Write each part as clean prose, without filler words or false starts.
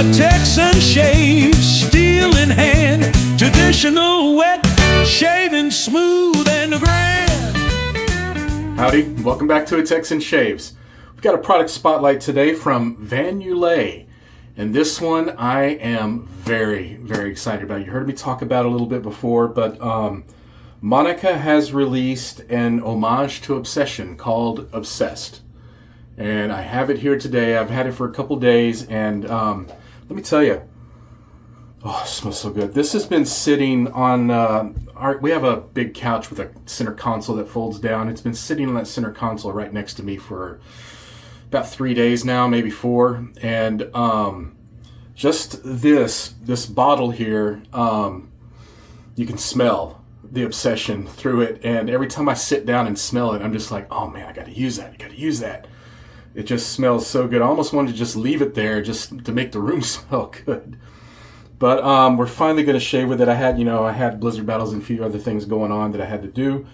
a Texan shave, steel in hand, traditional wet, shaving smooth and grand. Howdy, welcome back to A Texan Shaves. We've got a product spotlight today from Yulay, and this one I am very, very excited about. You heard me talk about it a little bit before, but Monica has released an homage to Obsession called Obsessed. And I have it here today. I've had it for a couple days, and let me tell you, oh, it smells so good. This has been sitting on we have a big couch with a center console that folds down. It's been sitting on that center console right next to me for about 3 days now, maybe 4. And just this bottle here, you can smell the Obsession through it. And every time I sit down and smell it, I'm just like, oh man, I got to use that. I got to use that. It just smells so good. I almost wanted to just leave it there just to make the room smell good. But we're finally going to shave with it. I had blizzard battles and a few other things going on that I had to do.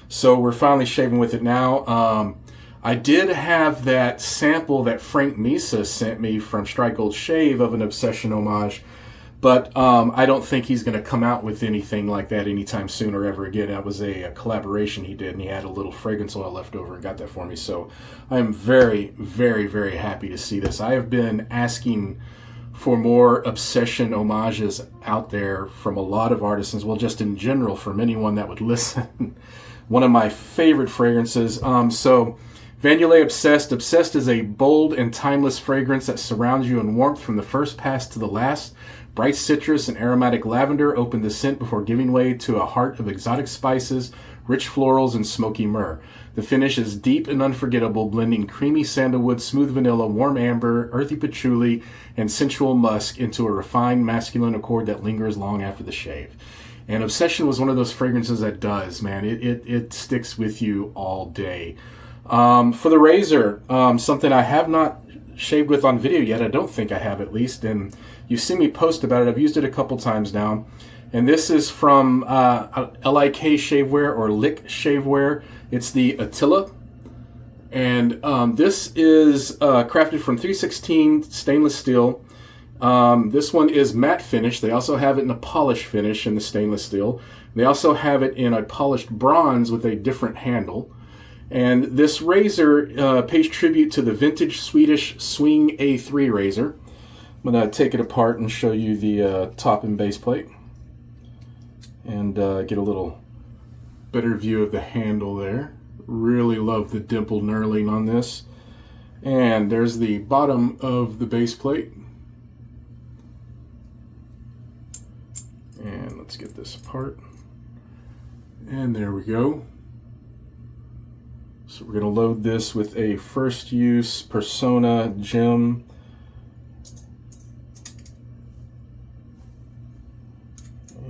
So we're finally shaving with it now. I did have that sample that Frank Misa sent me from Strike Gold Shave of an Obsession homage. But I don't think he's going to come out with anything like that anytime soon or ever again. That was a collaboration he did, and he had a little fragrance oil left over and got that for me. So I am very, very, very happy to see this. I have been asking for more Obsession homages out there from a lot of artisans, well, just in general, from anyone that would listen. One of my favorite fragrances. So Yulay Obsessed. Obsessed is a bold and timeless fragrance that surrounds you in warmth from the first pass to the last. Bright citrus and aromatic lavender open the scent before giving way to a heart of exotic spices, rich florals, and smoky myrrh. The finish is deep and unforgettable, blending creamy sandalwood, smooth vanilla, warm amber, earthy patchouli, and sensual musk into a refined masculine accord that lingers long after the shave. And Obsession was one of those fragrances that does, man. It sticks with you all day. For the razor, something I have not shaved with on video yet. I don't think I have, at least. And you've seen me post about it. I've used it a couple times now. And this is from LIK Shavewear or LIK Shavewear. It's the Attila. And this is crafted from 316 stainless steel. This one is matte finish. They also have it in a polished finish in the stainless steel. They also have it in a polished bronze with a different handle. And this razor pays tribute to the vintage Swedish Swing A3 razor. I'm going to take it apart and show you the top and base plate. And get a little better view of the handle there. Really love the dimple knurling on this. And there's the bottom of the base plate. And let's get this apart. And there we go. So we're going to load this with a first use Persona gem.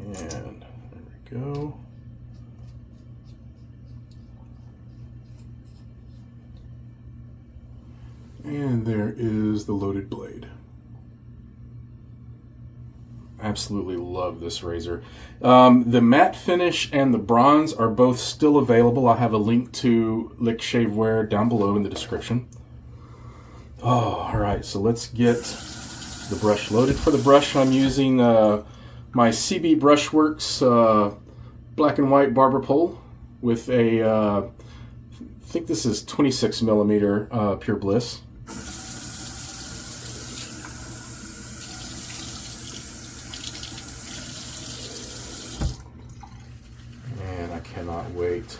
And there we go. And there is the loaded blade. Absolutely love this razor. The matte finish and the bronze are both still available. I'll have a link to LIK Shavewear down below in the description. Oh, all right, so let's get the brush loaded. For the brush, I'm using my CB Brushworks black and white barber pole with a, I think this is 26 millimeter Pure Bliss. Cannot wait.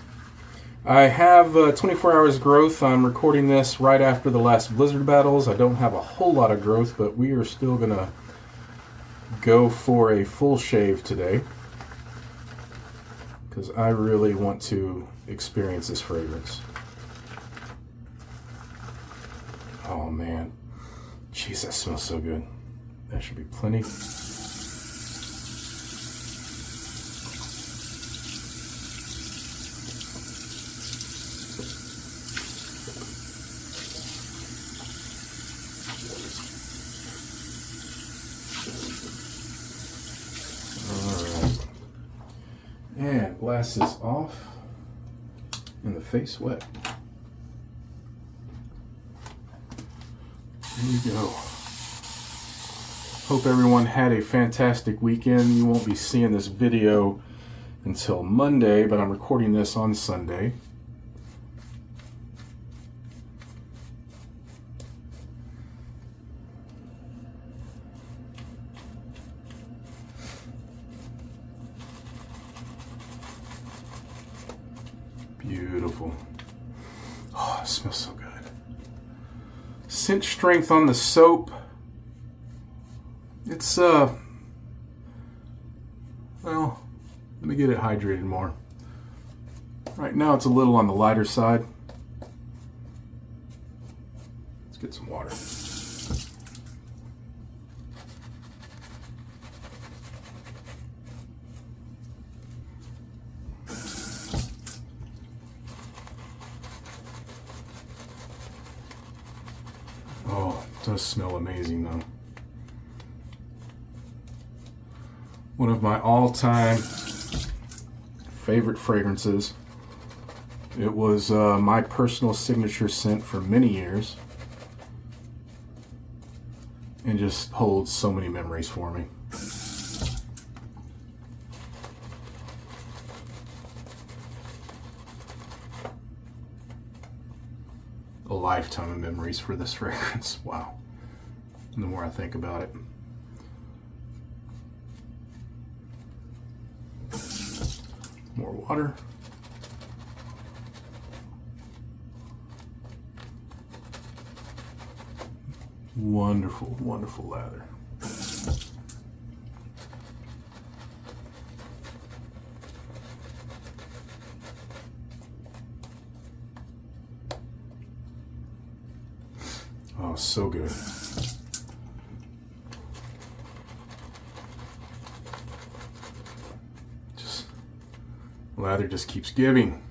I have 24 hours growth. I'm recording this right after the last blizzard battles. I don't have a whole lot of growth, but we are still gonna go for a full shave today because I really want to experience this fragrance. Oh man, jeez, that smells so good. That should be plenty. And glasses off and the face wet. Here we go. Hope everyone had a fantastic weekend. You won't be seeing this video until Monday, but I'm recording this on Sunday. Beautiful. Oh, it smells so good. Cinch strength on the soap. It's, well, let me get it hydrated more. Right now it's a little on the lighter side. Let's get some water. Oh, it does smell amazing though. One of my all-time favorite fragrances. It was my personal signature scent for many years, and just holds so many memories for me. A lifetime of memories for this fragrance. Wow. And the more I think about it. More water. Wonderful, wonderful lather. Oh, so good. Lather just keeps giving.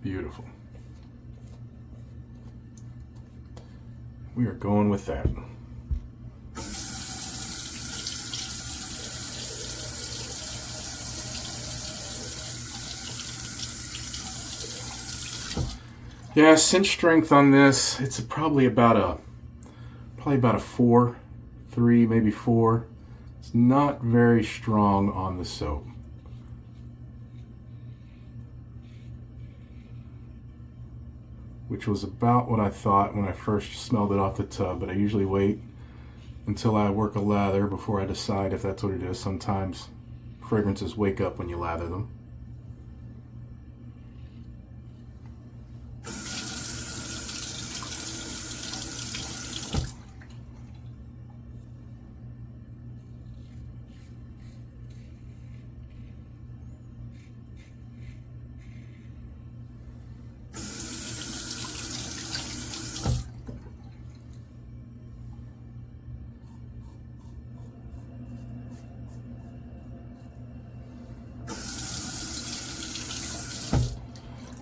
Beautiful. We are going with that. Yeah, cinch strength on this, it's probably about a 4, 3, maybe 4. It's not very strong on the soap. Which was about what I thought when I first smelled it off the tub, but I usually wait until I work a lather before I decide if that's what it is. Sometimes fragrances wake up when you lather them.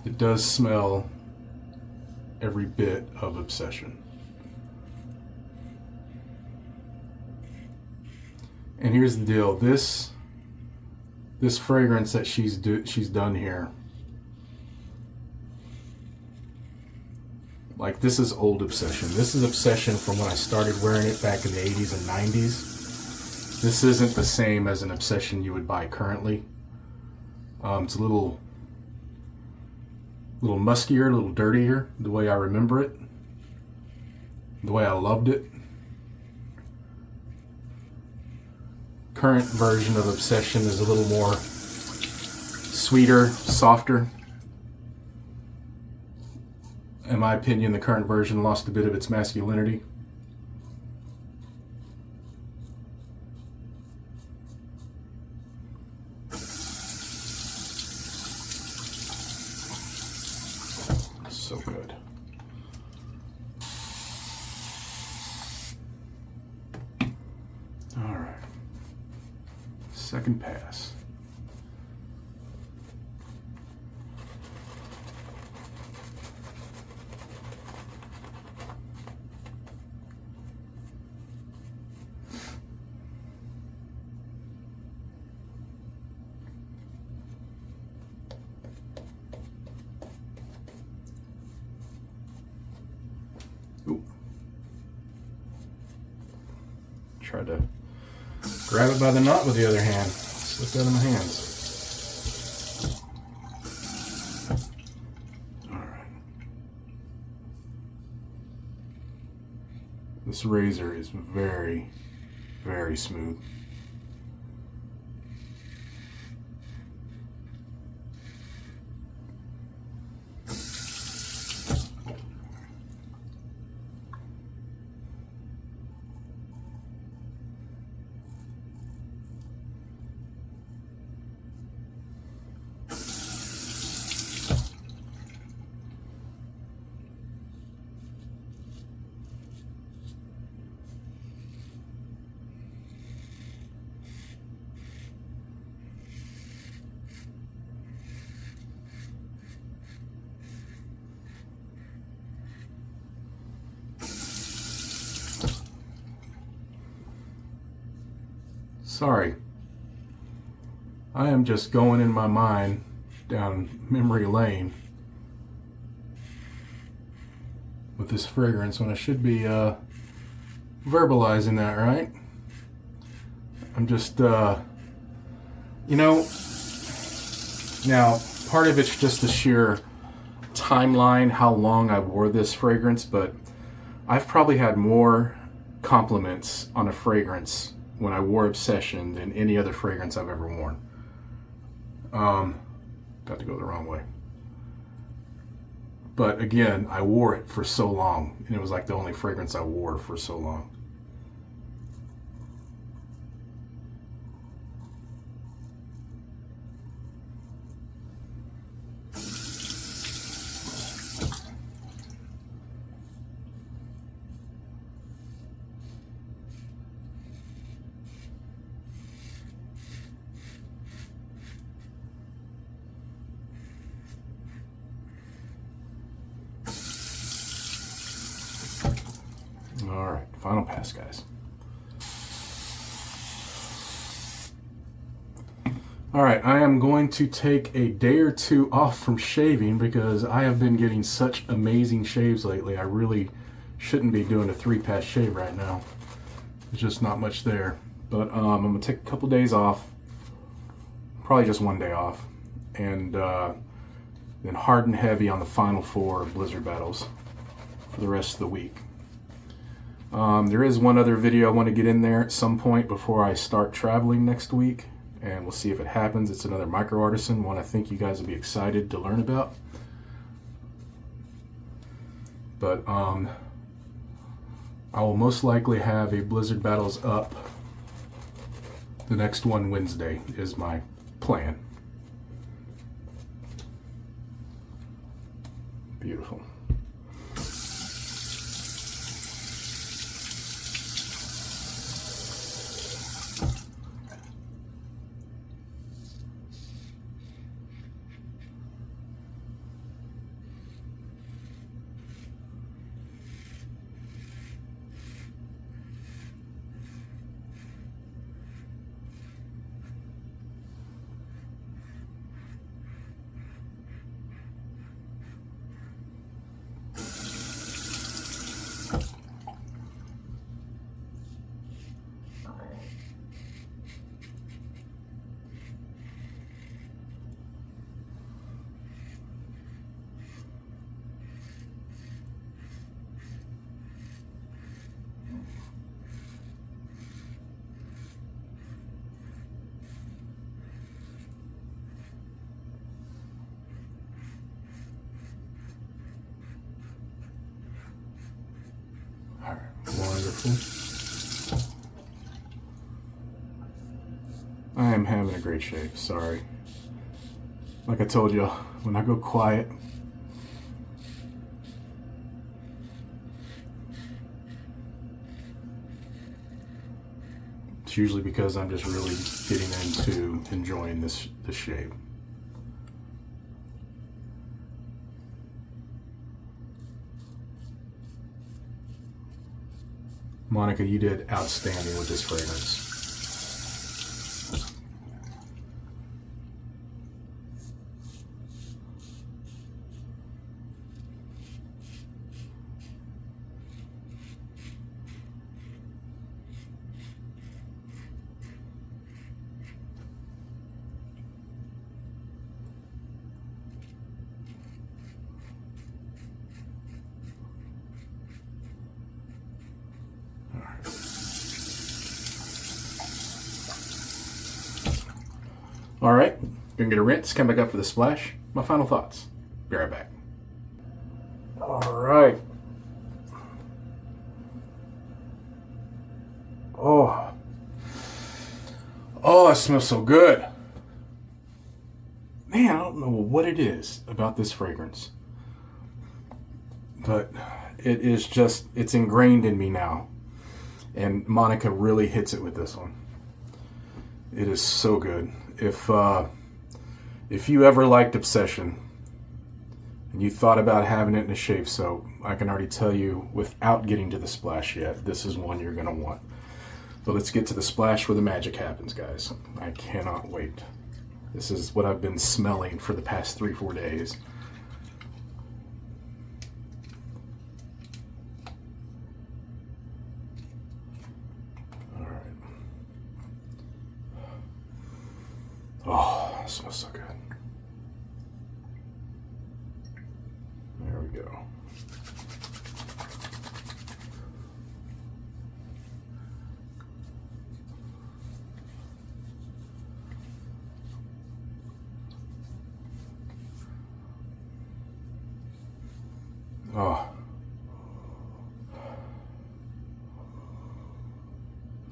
It does smell every bit of Obsession. And here's the deal. This fragrance that she's done here, like, this is old Obsession. This is Obsession from when I started wearing it back in the 80s and 90s. This isn't the same as an Obsession you would buy currently. It's a little muskier, a little dirtier, the way I remember it, the way I loved it. Current version of Obsession is a little more sweeter, softer. In my opinion, the current version lost a bit of its masculinity. So good. All right. Second pass. Ooh. tried to grab it by the knot with the other hand. Slipped out of my hands. Alright. This razor is very, very smooth. Sorry, I am just going in my mind down memory lane with this fragrance when I should be verbalizing that, right? I'm just, you know, now part of it's just the sheer timeline, how long I wore this fragrance, but I've probably had more compliments on a fragrance when I wore Obsession than any other fragrance I've ever worn. Got to go the wrong way. But again, I wore it for so long, and it was like the only fragrance I wore for so long. All right, final pass, guys. All right, I am going to take a day or two off from shaving because I have been getting such amazing shaves lately. I really shouldn't be doing a 3-pass shave right now. There's just not much there. But I'm going to take a couple days off, probably just 1 day off, and then hard and heavy on the final 4 Blizzard battles for the rest of the week. There is one other video I want to get in there at some point before I start traveling next week, and we'll see if it happens. It's another micro artisan, one I think you guys will be excited to learn about. But I will most likely have a Blizzard Battles up the next one Wednesday is my plan. Beautiful. Wonderful. I am having a great shave, sorry. Like I told you, when I go quiet, it's usually because I'm just really getting into enjoying this shave. Monica, you did outstanding with this fragrance. All right, gonna get a rinse, come back up for the splash. My final thoughts. Be right back. All right. Oh, it smells so good. Man, I don't know what it is about this fragrance, but it is just, it's ingrained in me now. And Monica really hits it with this one. It is so good. If you ever liked Obsession and you thought about having it in a shave soap, I can already tell you without getting to the splash yet, this is one you're gonna want. But let's get to the splash where the magic happens, guys. I cannot wait. This is what I've been smelling for the past 3-4 days. All right. Oh, it smells so good. There we go.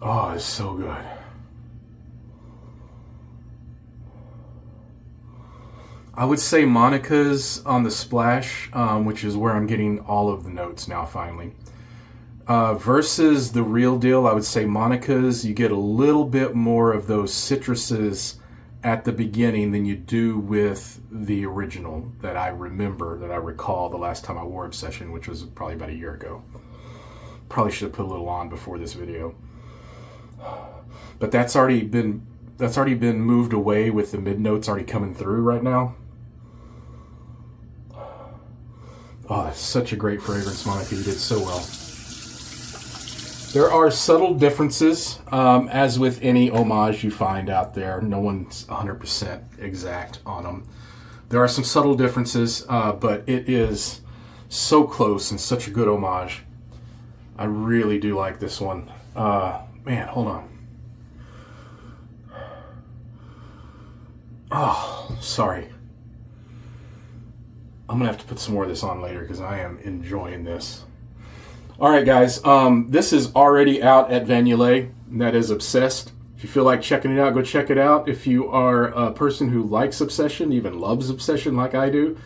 Oh, it's so good. I would say Monica's on the splash, which is where I'm getting all of the notes now finally. Versus the real deal, I would say Monica's, you get a little bit more of those citruses at the beginning than you do with the original that I remember, that I recall the last time I wore Obsession, which was probably about a year ago. Probably should have put a little on before this video. But that's already been moved away with the mid notes already coming through right now. Oh, that's such a great fragrance, Monica. You did so well. There are subtle differences, as with any homage you find out there. No one's 100% exact on them. There are some subtle differences, but it is so close and such a good homage. I really do like this one. Man, hold on. Oh, sorry. I'm going to have to put some more of this on later because I am enjoying this. All right, guys. This is already out at Van Yulay. That is Obsessed. If you feel like checking it out, go check it out. If you are a person who likes Obsession, even loves Obsession like I do,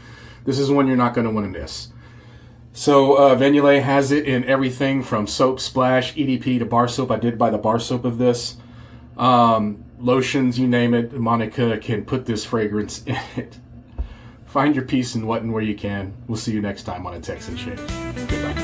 this is one you're not going to want to miss. So Van Yulay has it in everything from soap, splash, EDP to bar soap. I did buy the bar soap of this. Lotions, you name it. Monica can put this fragrance in it. Find your peace in what and where you can. We'll see you next time on A Texan Shaves. Goodbye.